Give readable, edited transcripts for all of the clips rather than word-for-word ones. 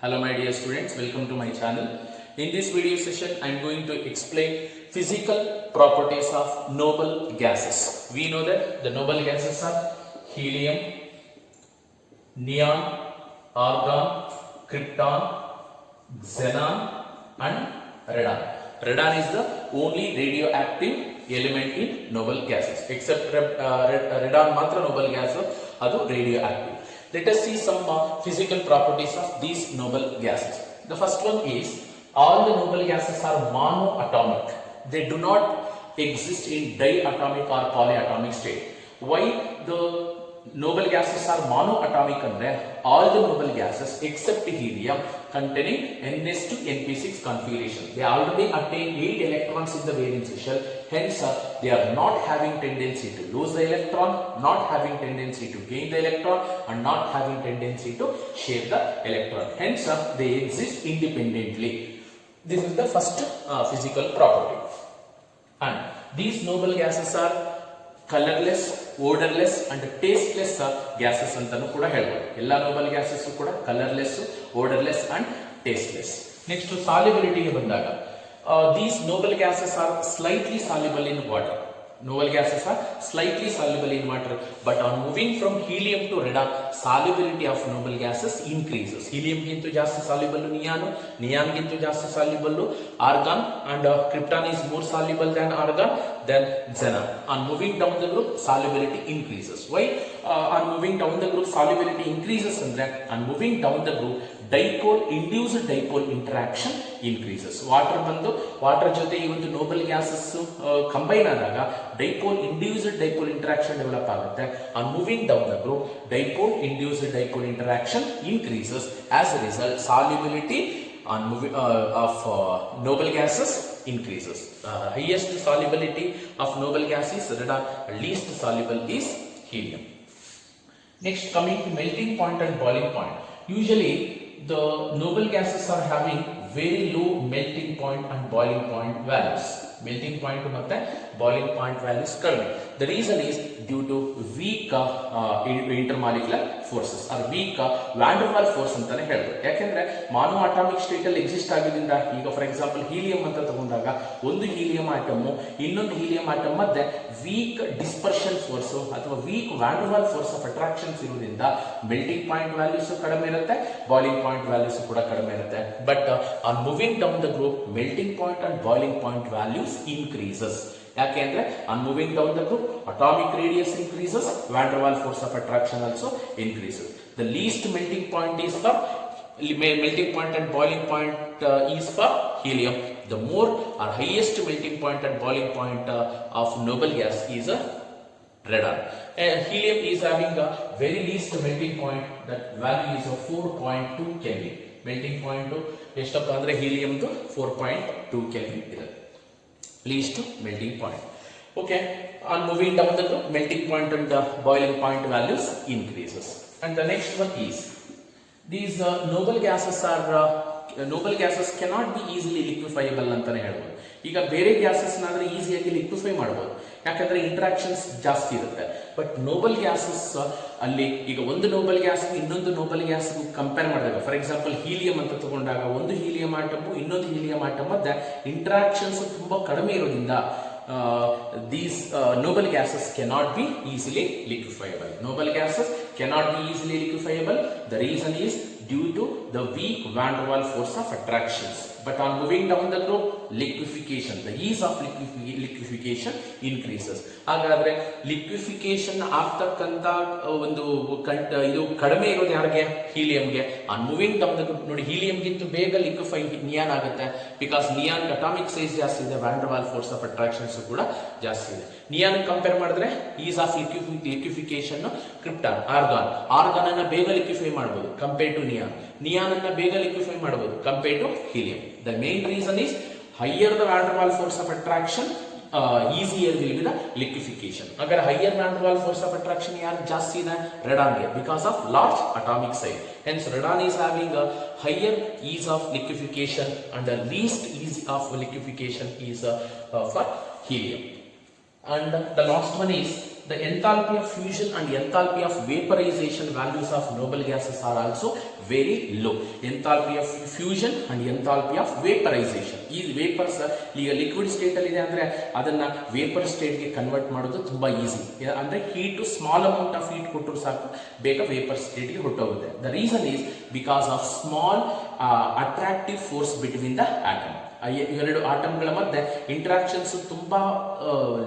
Hello my dear students, welcome to my channel. In this video session, I am going to explain physical properties of noble gases. We know that the noble gases are helium, neon, argon, krypton, xenon and radon. Radon is the only radioactive element in noble gases. Except radon matra noble gas adu radioactive. Let us see some physical properties of these noble gases. The first one is all the noble gases are monoatomic. They do not exist in diatomic or polyatomic state. Why the noble gases are monoatomic andre all the noble gases except helium containing ns to np6 configuration. They already attain 8 electrons in the valence shell, hence they are not having tendency to lose the electron, not having tendency to gain the electron and not having tendency to share the electron. Hence they exist independently. This is the first physical property. And these noble gases are colourless, odourless and tasteless gases ಅಂತಾನು ಕೂಡ ಹೇಳ್ಬೋದು. ಎಲ್ಲ noble gases ಕೂಡ colourless, odourless and tasteless. Next ಸಾಲ್ಯುಬಿಲಿಟಿಗೆ ಬಂದಾಗ these noble gases are slightly soluble in water. Noble gases are slightly soluble in water, but on moving from helium to radon, solubility of noble gases increases. Helium gintu jaasti soluble neon, neon gintu jaasti soluble argon, and krypton is more soluble than argon, then xenon. On moving down the group, solubility increases. Why? On moving down the group, solubility increases, and on moving down the group, induced dipole interaction increases. Water ಜೊತೆ ಈ ಒಂದು Nobel gases combine ಆದಾಗ induced dipole interaction develop ಆಗುತ್ತೆ. On moving down the group, induced dipole interaction increases. As a result, solubility on of noble gases increases. Highest solubility of noble gas is radon, least soluble is helium. Next, coming to melting point and boiling point. Usually the noble gases are having very low melting point and boiling point values. Melting point ಮತ್ತೆ boiling point values ಕಡಿಮೆ. The reason is due to weak intermolecular forces or weak van der Waals force ಅಂತಾನೆ ಹೇಳ್ಬೋದು. ಯಾಕೆಂದ್ರೆ mono atomic state ಅಲ್ಲಿ exist ಆಗಿದ್ರಿಂದ, ಈಗ for example helium ಅಂತ ತಗೊಂಡಾಗ ಒಂದು ಹೀಲಿಯಂ ಆಟಮ್ ಇನ್ನೊಂದು ಹೀಲಿಯಂ ಆಟಮ್ ಮಧ್ಯೆ ವೀಕ್ ಡಿಸ್ಪರ್ಷನ್ ಫೋರ್ಸ್ ಅಥವಾ weak van der Waals force of attractions ಇರುವುದರಿಂದ ಮೆಲ್ಟಿಂಗ್ ಪಾಯಿಂಟ್ ವ್ಯಾಲ್ಯೂಸ್ ಕಡಿಮೆ ಇರುತ್ತೆ, ಬಾಯ್ಲಿಂಗ್ ಪಾಯಿಂಟ್ ವ್ಯಾಲ್ಯೂಸ್ ಕೂಡ ಕಡಿಮೆ ಇರುತ್ತೆ. But on moving down the group, melting point and boiling point values increases. ಯಾಕೆ ಅಂದ್ರೆ on moving down the group, atomic radius increases, van der Waals force of attraction also increases. The least melting point is for melting point and boiling point is for helium. The more or highest melting point and boiling point of noble gas is a radon. Helium is having a very least melting point, that value is of 4.2 Kelvin. Melting point ಎಷ್ಟಪ್ಪ ಅಂದ್ರೆ helium 4.2 Kelvin ಇರುತ್ತೆ. Least melting point. Okay, on moving down the group, melting point and boiling point values increases. And the next one is these noble gases cannot be easily liquefiable ಅಂತಾನೆ ಹೇಳ್ಬೋದು. ಈಗ ಬೇರೆ gases ನಾದ್ರೆ ಈಸಿಯಾಗಿ liquefy ಮಾಡಬಹುದು, ಯಾಕಂದ್ರೆ interactions ಜಾಸ್ತಿ ಇರುತ್ತೆ. But Nobel gases ಅಲ್ಲಿ ಈಗ ಒಂದು ನೋಬಲ್ ಗ್ಯಾಸ್ ಇನ್ನೊಂದು ನೋಬಲ್ ಗ್ಯಾಸ್ ಕಂಪೇರ್ ಮಾಡಿದಾಗ, ಫಾರ್ ಎಕ್ಸಾಂಪಲ್ ಹೀಲಿಯಂ ಅಂತ ತಗೊಂಡಾಗ ಒಂದು ಹೀಲಿಯಂ ಆಟಮ್ ಇನ್ನೊಂದು ಹೀಲಿಯಂ ಆಟಮ್ ಮಧ್ಯೆ ಇಂಟರಾಕ್ಷನ್ಸ್ ತುಂಬಾ ಕಡಿಮೆ ಇರೋದ್ರಿಂದ these noble gases cannot be easily liquefiable. Noble gases cannot be easily liquefiable. The reason is due to the weak van der Waals force of attractions. But on moving down the group, liquefaction, the ease of liquefaction increases. ಹಾಗಾದ್ರೆ ಲಿಕ್ವಿಫಿಕೇಶನ್ ಆಗ್ತಕ್ಕಂತ ಒಂದು ಇದು ಕಡಿಮೆ ಇರೋದು ಯಾರಿಗೆ? ಹೀಲಿಯಂಗೆ. On moving down the group ನೋಡಿ, ಹೀಲಿಯಂಗಿಂತ ಬೇಗ ಲಿಕ್ವಿಫೈ ನಿಯಾನ್ ಆಗುತ್ತೆ, ಬಿಕಾಸ್ ನಿಯಾನ್ ಅಟಾಮಿಕ್ ಸೈಜ್ ಜಾಸ್ತಿ ಇದೆ, van der Waals force of attractions ಕೂಡ ಜಾಸ್ತಿ ಇದೆ. ನಿಯಾನ್ ಕಂಪೇರ್ ಮಾಡಿದ್ರೆ ease of liquefaction krypton, argon ಅನ್ನ ಬೇಗ ಲಿಕ್ವಿಫೈ ಮಾಡಬಹುದು ಕಂಪೇರ್ ಟು ನಿಯಾನ್ ಅನ್ನ ಬೇಗ ಲಿಕ್ವಿಫೈ ಮಾಡಬಹುದು compare to helium. The main reason is higher the van der Waals force of attraction, easier will be the liquefaction. Agar higher van der Waals force of attraction yaar jaasti ಇದೆ? radon ಗೆ, because of large atomic size. Hence radon is having a higher ease of liquefaction and the least ease of liquefaction is for helium. And the last one is the enthalpy of fusion and enthalpy of vaporization values of noble gases are also very low. Enthalpy of fusion and enthalpy of vaporization. ಈ vapours ಈಗ liquid state ಅಲ್ಲಿ ಇದೆ ಅಂದ್ರೆ ಅದನ್ನ vapour state ಗೆ convert ಮಾಡೋದು ತುಂಬಾ easy. ಅಂದ್ರೆ heat small amount of heat ಕೊಟ್ಟರು ಸಾಕು ಬೇಗ ವೇಪರ್ ಸ್ಟೇಟ್ ಗೆ ಹೊರಟೋಗುತ್ತೆ. The reason is because of small attractive force between the atom. ಇವೆರಡು ಆಟಮ್ಗಳ ಮಧ್ಯೆ ಇಂಟರಾಕ್ಷನ್ಸ್ ತುಂಬಾ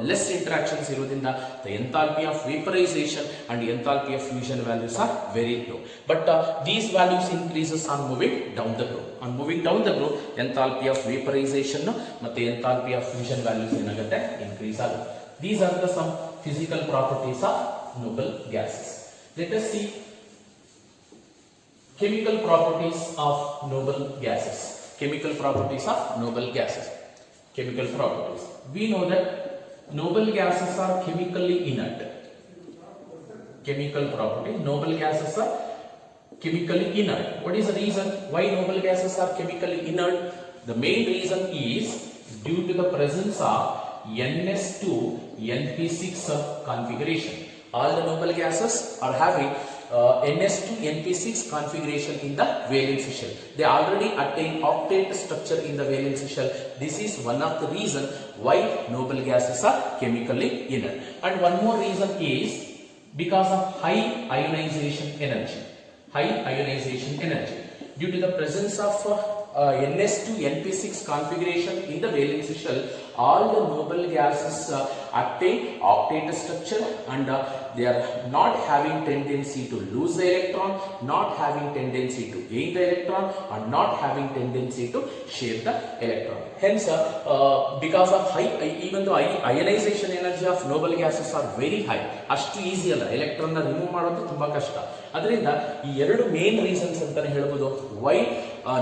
ಲೆಸ್ ಇಂಟರಾಕ್ಷನ್ಸ್ ಇರೋದ್ರಿಂದ the enthalpy of vaporisation and enthalpy of fusion values are very low. But these values increases on moving down the group. On moving down the group enthalpy of vaporisation ಮತ್ತೆ enthalpy of fusion values ಏನಾಗುತ್ತೆ increase ಆಗುತ್ತೆ. These are the some physical properties of noble gases. Let us see chemical properties of noble gases. Chemical properties of noble gases. Chemical properties. We know that noble gases are chemically inert. Chemical property. Noble gases are chemically inert. What is the reason why noble gases are chemically inert? The main reason is due to the presence of NS2 NP6 configuration. All the noble gases are having NS2 NP6 configuration in the valence shell. They already attain octet structure in the valence shell. This is one of the reason why noble gases are chemically inert. And one more reason is because of high ionization energy. High ionization energy. Due to the presence of NS2 NP6 configuration in the valence shell, all the noble gases attain octet structure and they are not having tendency to lose the electron, not having tendency to gain the electron, and not having tendency to share the electron. Hence, because of high, even though ionization energy of noble gases are very high, ಅಷ್ಟು easy ಅಲ್ಲ, electron ನ remove ಮಾಡೋದು ತುಂಬಾ ಕಷ್ಟ. ಅದರಿಂದ ಈ ಎರಡು main reasons ಅಂತಾನೆ ಹೇಳ್ಬೋದು why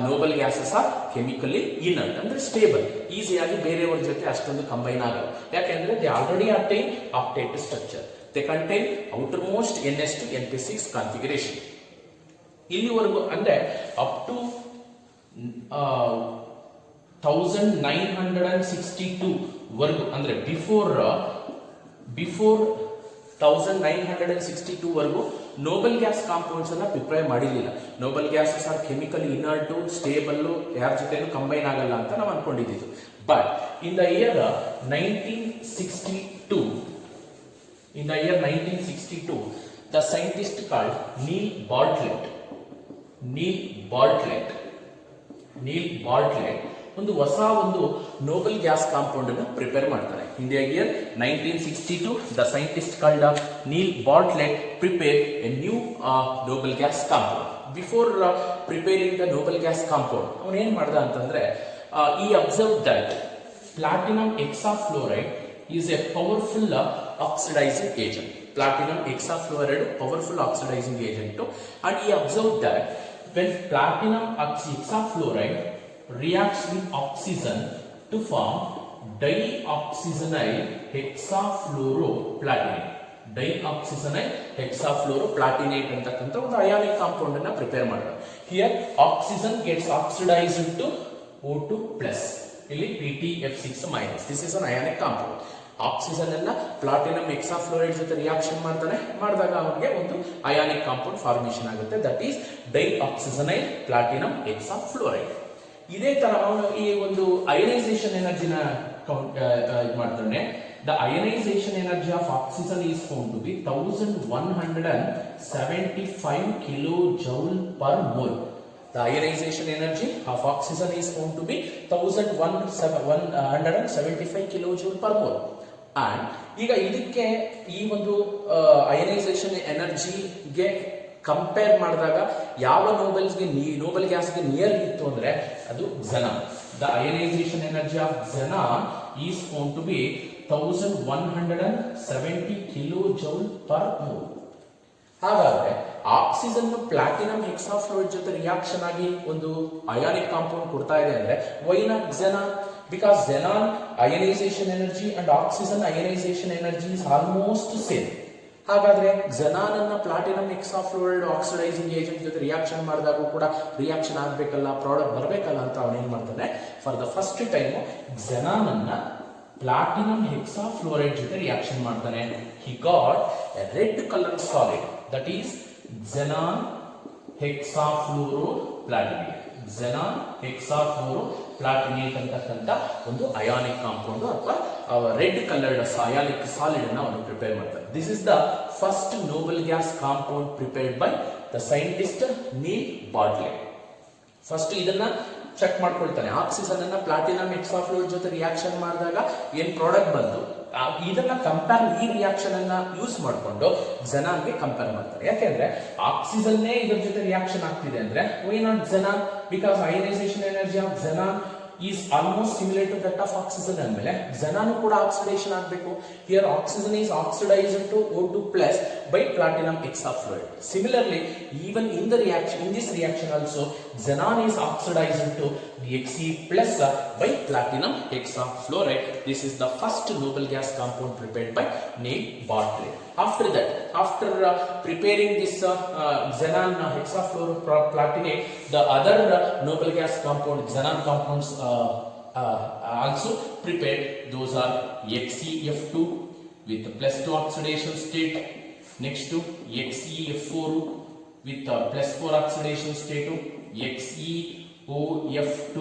noble gases are chemically inert, ಅಂದ್ರೆ ಸ್ಟೇಬಲ್, ಈಸಿಯಾಗಿ ಬೇರೆಯವರ ಜೊತೆ ಅಷ್ಟೊಂದು ಕಂಬೈನ್ ಆಗಲ್ಲ. ಯಾಕೆಂದ್ರೆ they already attain octet structure. They contain outermost NS2 NP6 configuration. ಇಲ್ಲಿವರೆಗೂ ಅಂದ್ರೆ ಅಪ್ ಟು 1962 ವರೆಗೂ, ಅಂದ್ರೆ ಬಿಫೋರ್ 1962 ವರೆಗೂ ನೋಬಲ್ ಗ್ಯಾಸ್ ಕಾಂಪೌಂಡ್ಸ್ ಅನ್ನ ಪ್ರಿಪೇರ್ ಮಾಡಿರಲಿಲ್ಲ. Noble gases are chemically inert, stable, ಯಾರ ಜೊತೆನೂ ಕಂಬೈನ್ ಆಗಲ್ಲ ಅಂತ ನಾವು ಅನ್ಕೊಂಡಿದ್ದು. But in the year 1962, the scientist called Neil Bartlett ಒಂದು ನೋಬಲ್ ಗ್ಯಾಸ್ ಕಾಂಪೌಂಡ್ ಅನ್ನು ಪ್ರಿಪೇರ್ ಮಾಡ್ತಾರೆ. In the year 1962, the scientist called Neil Bartlett prepared a new noble gas compound. Before preparing the noble gas compound, ಅವನು ಏನ್ ಮಾಡ್ದ ಅಂತಂದ್ರೆ, he observed that platinum hexafluoride is a powerful oxidizing agent. Platinum hexafluoride powerful oxidizing agent, and he observed that when platinum hexafluoride reacts with oxygen to form dioxygenyl hexafluoroplatinate. Dioxygenyl hexafluoroplatinate ಅಂತಕ್ಕಂಥ ಒಂದು ionic compound ಅನ್ನ prepare ಮಾಡ್ತಾರೆ. Here oxygen gets oxidised to O2+, ಇಲ್ಲಿ PtF6-. This is an ionic compound. Oxygen ಅನ್ನ platinum hexafluoride ಜೊತೆ reaction ಮಾಡಿದಾಗ ಅವನಿಗೆ ಒಂದು ಅಯಾನಿಕ್ ಕಾಂಪೌಂಡ್ ಫಾರ್ಮೇಶನ್ ಆಗುತ್ತೆ. That is dioxygenyl platinum hexafluoride. ಇದೇ ತರ ಅವನು ಈ ಒಂದು ಅಯನೈಸೇಷನ್ ಎನರ್ಜಿನ ಮಾಡ್ತಾನೆ. The ionisation energy of oxygen is found to be 1175 kilojoule per mole. The ionization energy of oxygen is found to be 1175 kilojoule per mole. And ಈಗ ಇದಕ್ಕೆ ಈ ಒಂದು ಅಯನೈಸೇಷನ್ ಎನರ್ಜಿಗೆ ಕಂಪೇರ್ ಮಾಡಿದಾಗ ಯಾವ ನೋಬಲ್ ಗ್ಯಾಸ್ಗೆ ನಿಯರ್ ಇತ್ತು ಅಂದ್ರೆ ಅದು xenon. The ionisation energy of xenon is found to be 1170 kilojoule per mole. ಹಾಗಾದ್ರೆ ಆಕ್ಸಿಜನ್ ಪ್ಲಾಟಿನಂ ಹೆಕ್ಸಾಫ್ಲೋರೈಡ್ ಜೊತೆ ರಿಯಾಕ್ಷನ್ ಆಗಿ ಒಂದು ಅಯಾನಿಕ್ ಕಾಂಪೌಂಡ್ ಕೊಡ್ತಾ ಇದೆ ಅಂದ್ರೆ why not xenon? Because xenon ionization energy and oxygen ionization energy is almost same. ಹಾಗಾದ್ರೆ xenon ಅನ್ನ platinum ಹೆಕ್ಸಾಫ್ಲೋರೈಡ್ oxidising agent ಜೊತೆ ರಿಯಾಕ್ಷನ್ ಮಾಡಿದಾಗ ಕೂಡ ರಿಯಾಕ್ಷನ್ ಆಗಬೇಕಲ್ಲ, ಪ್ರಾಡಕ್ಟ್ ಬರಬೇಕಲ್ಲ ಅಂತ ಅವನು ಏನ್ ಮಾಡ್ತಾನೆ, for the first time xenon ಅನ್ನ ಪ್ಲಾಟಿನಮ್ ಹೆಕ್ಸಾಫ್ಲೋರೈಡ್ ಜೊತೆ ರಿಯಾಕ್ಷನ್ ಮಾಡ್ತಾನೆ. He got a red color solid, that is xenon hexafluoroplatinate. xenon hexafluoroplatinate ಅಂತಕ್ಕಂಥ ಒಂದು ಅಯಾನಿಕ್ ಕಾಂಪೌಂಡ್ ಅಥವಾ ರೆಡ್ ಕಲರ್ಡ್ ಅಯಾನಿಕ್ ಸಾಲಿಡ್ ಅನ್ನು ಅವರು ಪ್ರಿಪೇರ್ ಮಾಡ್ತಾರೆ. This is the first noble gas compound prepared by the scientist Neil Bartlett. First ಇದನ್ನ check ಮಾಡ್ಕೊಳ್ತಾನೆ. Oxygen ಅನ್ನ platinum hexafluoride ಜೊತೆ ರಿಯಾಕ್ಷನ್ ಮಾಡಿದಾಗ ಏನ್ ಪ್ರಾಡಕ್ಟ್ ಬಂತು, ಇದನ್ನ ಕಂಪೇರ್, ಈ ರಿಯಾಕ್ಷನ್ ಅನ್ನ ಯೂಸ್ ಮಾಡಿಕೊಂಡು xenonಗೆ ಕಂಪೇರ್ ಮಾಡ್ತಾರೆ. ಯಾಕೆಂದ್ರೆ ಆಕ್ಸಿಜನ್ನೇ ಇದರ ಜೊತೆ ರಿಯಾಕ್ಷನ್ ಆಗ್ತಿದೆ ಅಂದ್ರೆ why not xenon, because ionisation energy of xenon is almost similar to that of oxygen ಅಂದ್ಮೇಲೆ xenon ಕೂಡ ಆಕ್ಸಿಡೇಷನ್ ಆಗಬೇಕು. Here oxygen is oxidized to O2 plus by platinum hexafluoride. Similarly, even in the reaction, in this reaction also xenon is oxidized to Xe plus by platinum hexafluoride. This is the first noble gas compound prepared by Neil Bartlett. After that, after preparing this xenon hexafluoroplatinate, the other noble gas compound xenon compounds also prepared. Those are XeF2 with plus 2 oxidation state, next to XeF4 with plus 4 oxidation state, XeOF2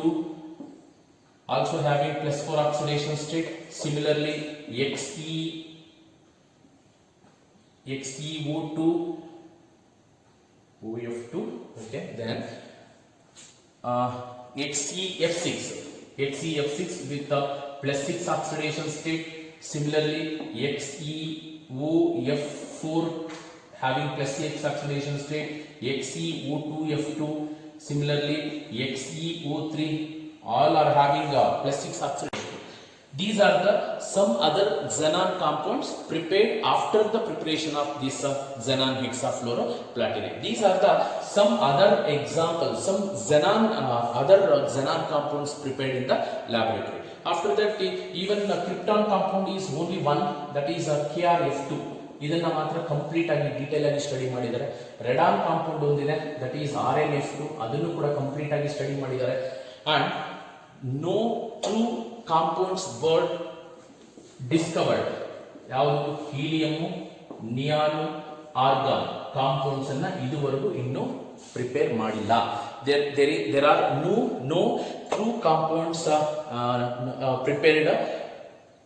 also having plus 4 oxidation state. Similarly, XeO2 OF2, okay, then XeF6 with plus 6 oxidation state. Similarly, XeOF4 having plus 6 oxidation state, XeO2F2, similarly XeO3, all are having plus 6 oxidation. These are the some other xenon compounds prepared after the preparation of this xenon hexafluoroplatinate. These are the some other examples, some xenon other xenon compounds prepared in the laboratory. After that, even the krypton compound is only one, that is KrF2. ಇದನ್ನ ಮಾತ್ರ complete ಆಗಿ detail ಆಗಿ study ಮಾಡಿದ್ದಾರೆ. Radon compound ಒಂದಿದೆ, that is RnF2, ಅದನ್ನು ಕೂಡ complete ಆಗಿ study ಮಾಡಿದ್ದಾರೆ. And no true compounds were discovered. ಯಾವುದು ಹೀಲಿಯಂ, ನಿಯಾನ್, ಆರ್ಗಾನ್ ಕಾಂಪೌಂಡ್ಸ್ ಅನ್ನ ಇದುವರೆಗೂ ಇನ್ನೂ ಪ್ರಿಪೇರ್ ಮಾಡಿಲ್ಲ. there are no true compounds prepared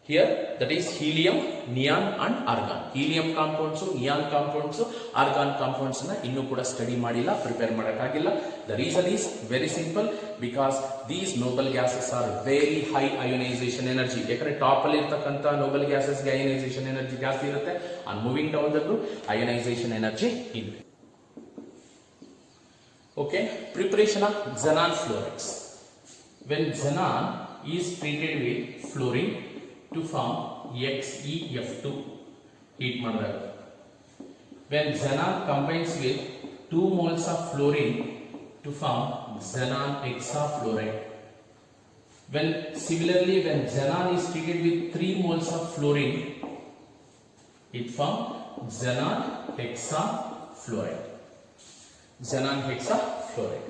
here, that is helium, neon and argon. Helium compounds, neon compounds, argon compounds na innu kuda study madilla, prepare madakagilla. The reason is very simple, because these noble gases are very high ionization energy. Yakare top alli irtakanta noble gases ge ionization energy jaasti irutte, and moving down the group ionization energy in. Okay, preparation of xenon fluorides. When xenon is treated with fluorine to form XeF2, heat ಮಾಡಿದಾಗ, when xenon combines with 2 moles of fluorine to form xenon hexafluoride, when xenon is treated with 3 moles of fluorine, it forms xenon hexafluoride. Xenon hexafluoride.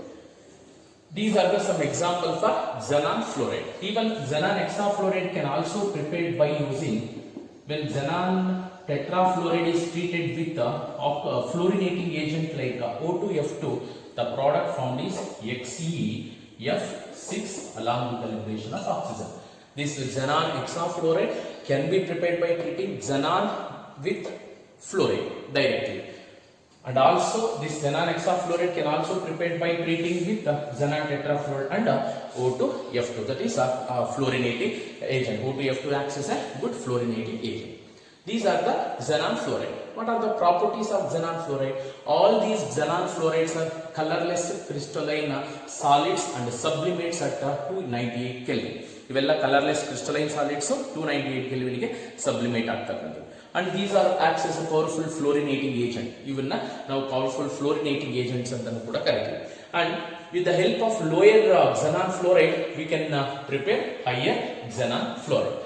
These are some examples for xenon fluoride. Even xenon hexafluoride can also prepared by using, when xenon tetrafluoride is treated with a fluorinating agent like O2F2, the product formed is XeF6 along with the liberation of oxygen. This xenon hexafluoride can be prepared by treating xenon with fluoride directly. And also this xenon hexafluoride can also prepared by treating with xenon tetrafluoride and O2F2, that is a fluorinating agent. O2F2 acts as a good fluorinating agent. These are the xenon fluoride. What are the properties of xenon fluoride? All these xenon fluorides are colorless crystalline solids and sublimates at 298 Kelvin. ಇವೆಲ್ಲ colourless crystalline solids 298 kelvin ಗೆ ಸಬ್ಲಿಮೇಟ್ ಆಗ್ತಕ್ಕಂಥದ್ದು. And these are acts as a powerful fluorinating agent. ಇವನ್ನ ನಾವು powerful fluorinating agents ಅಂತ ಕೂಡ ಕರೀತೀವಿ. And with the help of lower xenon fluoride, we can prepare higher xenon fluoride.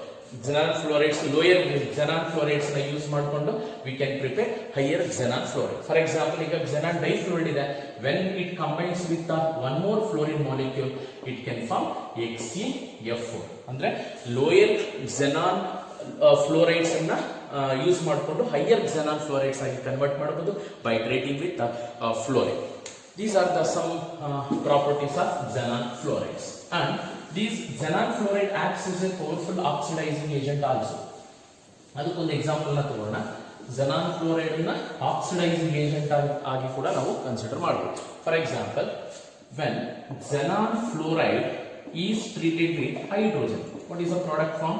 xenon fluorides, lower xenon fluorides na use ಮಾಡಿಕೊಂಡು we can prepare higher xenon fluoride. For example, ಈಗ xenon difluoride ಇದೆ, when it combines with the one more fluorine molecule, it can form HCF4. ಅಂದ್ರೆ lower xenon fluorides ಅನ್ನ use ಮಾಡಿಕೊಂಡು higher xenon fluorides ಆಗಿ convert ಮಾಡಬಹುದು by treating with fluorine. These are the some properties of xenon fluorides, and these xenon fluoride acts as a powerful oxidizing agent also. ಅದಕ್ಕೊಂದು example ನ ತಗೋಣ. xenon fluoride ನ oxidising agent ಆಗಿ ಕೂಡ ನಾವು consider ಮಾಡಬಹುದು. For example, when xenon fluoride is treated with hydrogen, what is the product form?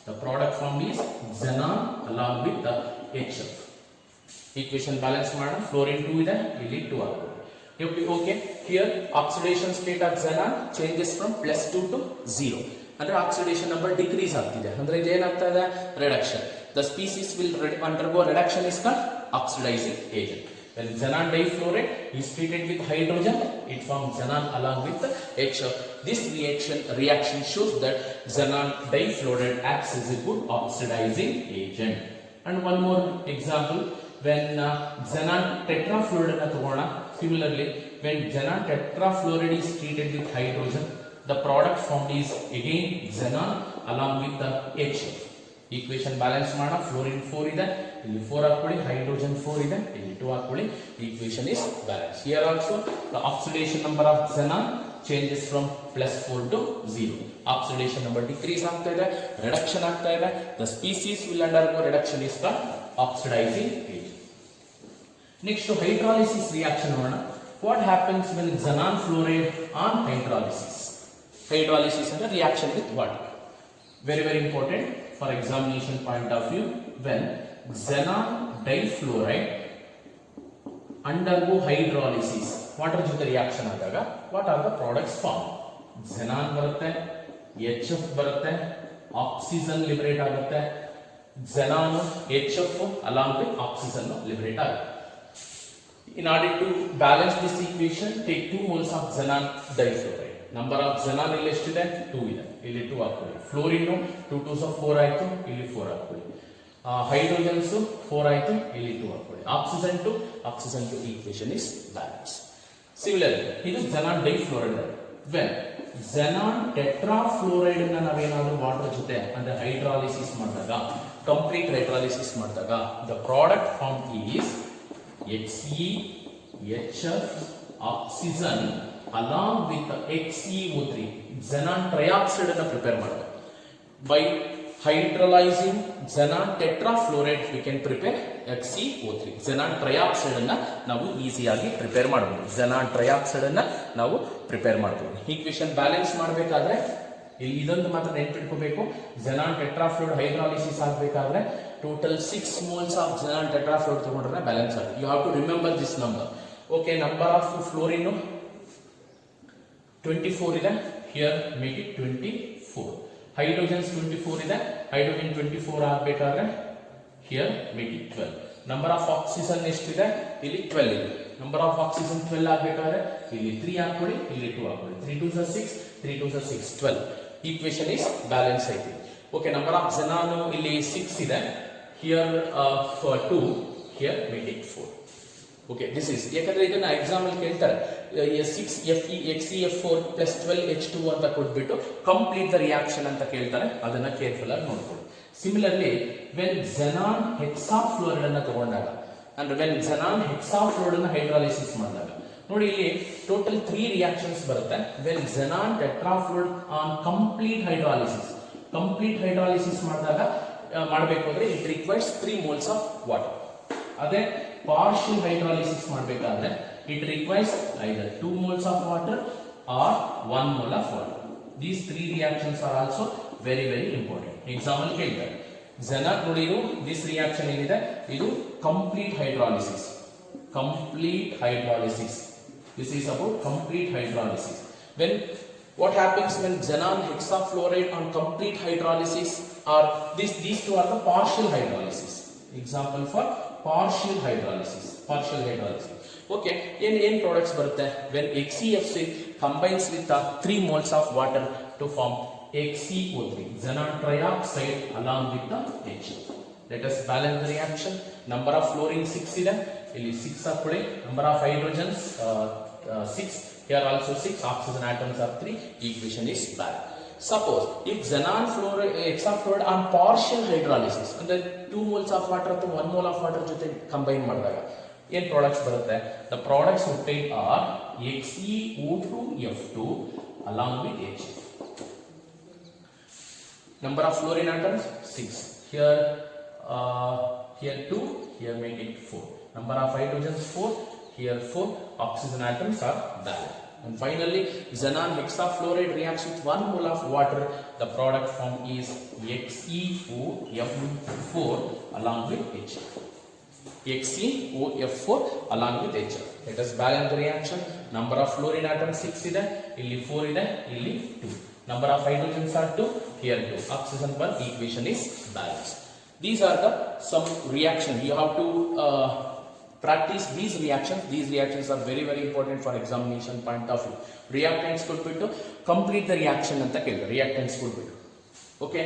The product form is xenon along with the HF. Equation balance ಮಾಡೋಣ. fluorine 2 ಇದೆ, ಇಲ್ಲಿ 2 ಆಗುತ್ತೆ. Okay, here oxidation state of xenon changes from +2 to 0. ಅಂದ್ರೆ oxidation number decrease ಆಗ್ತಿದೆ. ಅಂದ್ರೆ ಇದು ಏನಾಗ್ತಾ ಇದೆ? reduction. The species will undergo reduction is called oxidizing agent. When xenon difluoride is treated with hydrogen, it forms xenon along with the HF. This reaction shows that xenon difluoride acts as a good oxidizing agent. And one more example, when xenon tetrafluoride na ತಗೋಣ. Similarly, when xenon tetrafluoride is treated with hydrogen, the product formed is again xenon along with the HF. Equation balance ಮಾಡೋಣ. fluorine 4 ಇದೆ, ಇಲ್ಲಿ 4 ಹಾಕೊಳ್ಳಿ, hydrogen 4 ಇದೆ, ಇಲ್ಲಿ 2 ಹಾಕೊಳ್ಳಿ. Equation is balanced. Here also the oxidation number of xenon changes from +4 to 0. Oxidation number decrease ಆಗ್ತಾ ಇದೆ, reduction ಆಗ್ತಾ ಇದೆ. The species will undergo reduction is called oxidizing agent. Next to hydrolysis reaction ನೋಡೋಣ. What happens when xenon fluoride on hydrolysis? Hydrolysis ಅಂದ್ರೆ reaction with water. Very important for examination point of view. When xenon difluoride undergo hydrolysis, water ಜೊತೆ reaction ಆದಾಗ what are the products formed? xenon ಬರುತ್ತೆ, HF ಬರುತ್ತೆ, oxygen liberate ಆಗುತ್ತೆ. xenon HF along with oxygen liberate ಆಗುತ್ತೆ. In order to balance this equation, take 2 moles of xenon difluoride. Number of xenon ಇಲ್ಲಿ ಎಷ್ಟಿದೆ? 2 ಇದೆ, ಇಲ್ಲಿ 2 ಹಾಕೊಳ್ಳಿ. fluorine 2 2s 4 ಆಯ್ತು, ಇಲ್ಲಿ 4 ಹಾಕೊಳ್ಳಿ. hydrogens 4 ಆಯ್ತು, ಇಲ್ಲಿ 2 ಹಾಕೊಳ್ಳಿ. oxygen to equation is balanced. Similarly, ಇದು xenon difluoride. When xenon tetrafluoride ನ ನಾವೇನಾದರೂ ವಾಟರ್ ಜೊತೆ ಅಂದ್ರೆ ಹೈಡ್ರಾಲಿಸಿಸ್ ಮಾಡಿದಾಗ, ಕಂಪ್ಲೀಟ್ ಹೈಡ್ರಾಲಿಸಿಸ್ ಮಾಡಿದಾಗ, the product formed is HCHF oxygen along with the HCO3, xenon trioxide ಅನ್ನು ಪ್ರಿಪೇರ್ ಮಾಡಬೇಕು. By hydrolyzing xenon tetrafluoride we can prepare HCO3. xenon trioxide ಅನ್ನು ನಾವು ಈಸಿಯಾಗಿ ಪ್ರಿಪೇರ್ ಮಾಡಬಹುದು. xenon trioxide ಅನ್ನು ನಾವು ಪ್ರಿಪೇರ್ ಮಾಡಬಹುದು. ಈಕ್ವೇಷನ್ ಬ್ಯಾಲೆನ್ಸ್ ಮಾಡಬೇಕಾದ್ರೆ ಇಲ್ಲಿ ಇದೊಂದು ಮಾತ್ರ ನೆನಪಿಟ್ಕೋಬೇಕು. xenon tetrafluoride hydrolysis ಆಗಬೇಕಾದ್ರೆ total 6 moles of xenon tetrafluoride ತಗೊಂಡ್ರೆ ಬ್ಯಾಲೆನ್ಸ್ ಆಗುತ್ತೆ. You have to remember this number. Okay, number of fluorine 24 ಇದೆ, here make it 24. hydrogens 24 ಇದೆ, hydrogen 24 ಆಗಬೇಕಾದ್ರೆ here make it 12. number of oxygen ಎಷ್ಟಿದೆ? ಇಲ್ಲಿ 12 ಇದೆ. number of oxygen 12 ಆಗಬೇಕಾದ್ರೆ ಇಲ್ಲಿ 3 ಹಾಕೊಳ್ಳಿ, ಇಲ್ಲಿ 2 ಹಾಕೊಳ್ಳಿ. 3 2s are 6, 3 2s are 6, 12. equation is balance ಐತಿ. Okay, number of xenon ಇಲ್ಲಿ 6 ಇದೆ, here for 2, here make it 4. Okay, this is ಯಾಕಂದ್ರೆ ಇದನ್ನ ಎಕ್ಸಾಮ್ ಅಲ್ಲಿ ಕೇಳ್ತಾರೆ. 6Fe HCF4 plus 12H2 ಅಂತ ಕೊಟ್ಬಿಟ್ಟು ಕಂಪ್ಲೀಟ್ ದ ರಿಯಾಕ್ಷನ್ ಅಂತ ಕೇಳ್ತಾರೆ. ಅದನ್ನ ಕೇರ್ಫುಲ್ ಆಗಿ ನೋಡ್ಕೊಳ್ಳಿ. ಸಿಮಿಲರ್ಲಿ, when xenon hexafluoride ಅನ್ನ ತಗೊಂಡಾಗ ಅಂದ್ರೆ when xenon hexafluoride ಅನ್ನ ಹೈಡ್ರಾಲಿಸಿಸ್ ಮಾಡಿದಾಗ ನೋಡಿ ಇಲ್ಲಿ ಟೋಟಲ್ 3 ರಿಯಾಕ್ಷನ್ಸ್ ಬರುತ್ತೆ. when xenon tetrafluoride on complete hydrolysis ಮಾಡಿದಾಗ ಮಾಡಬೇಕು ಅಂದ್ರೆ it requires 3 moles of water. ಅದೇ partial hydrolysis ಮಾಡಬೇಕಾದ್ರೆ it requires either 2 moles of water or 1 mole of water. These 3 reactions are also very important. Example ಕೇಳ್ತಾರೆ. xenon ನೋಡಿ ಇದು this reaction ಏನಿದೆ ಇದು complete hydrolysis. This is about complete hydrolysis. When what happens when xenon hexafluoride on complete hydrolysis, or these two are the partial hydrolysis. Example for partial hydrolysis. Okay, in products ಬರುತ್ತೆ when HCFC combines with 3 moles of water to form HCO3, xenon trioxide along with the H. Let us balance the reaction. Number of fluorine 6 ಇದೆ, ಇಲ್ಲಿ 6 ಹಾಕೊಳ್ಳಿ. Number of hydrogens 6, here also 6, oxygen atoms are 3, equation is balanced. Suppose if xenon fluoride hexafluoride on partial hydrolysis, ಅಂದ್ರೆ 2 moles of water ಅಥವಾ 1 mole of water ಜೊತೆ combine ಮಾಡಿದಾಗ ಏನು products ಬರುತ್ತೆ? The products obtained are HeO2F2 along with H. Number of fluorine atoms 6. Here 2, here make it 4. Number of hydrogens 4, here 4. Oxygen atoms are balanced. And finally, xenon hexafluoride reacts with 1 mole of water. The product formed is XeOF4 along with H. XeOF4 along with H. Let us balance the reaction. Number of fluorine atoms 6 ಇದೆ, ಇಲ್ಲಿ 4 ಇದೆ, ಇಲ್ಲಿ 2. Number of hydrogens are 2, here 2. Oxygen 1, equation is balanced. These are the some reactions. You have to practice these reactions. These reactions are very important for examination point of view. Reactants ಕೊಟ್ಬಿಟ್ಟು complete the reaction ಅಂತ ಕೇಳಿದ್ರು. Reactants ಕೊಟ್ಬಿಟ್ಟು. Okay.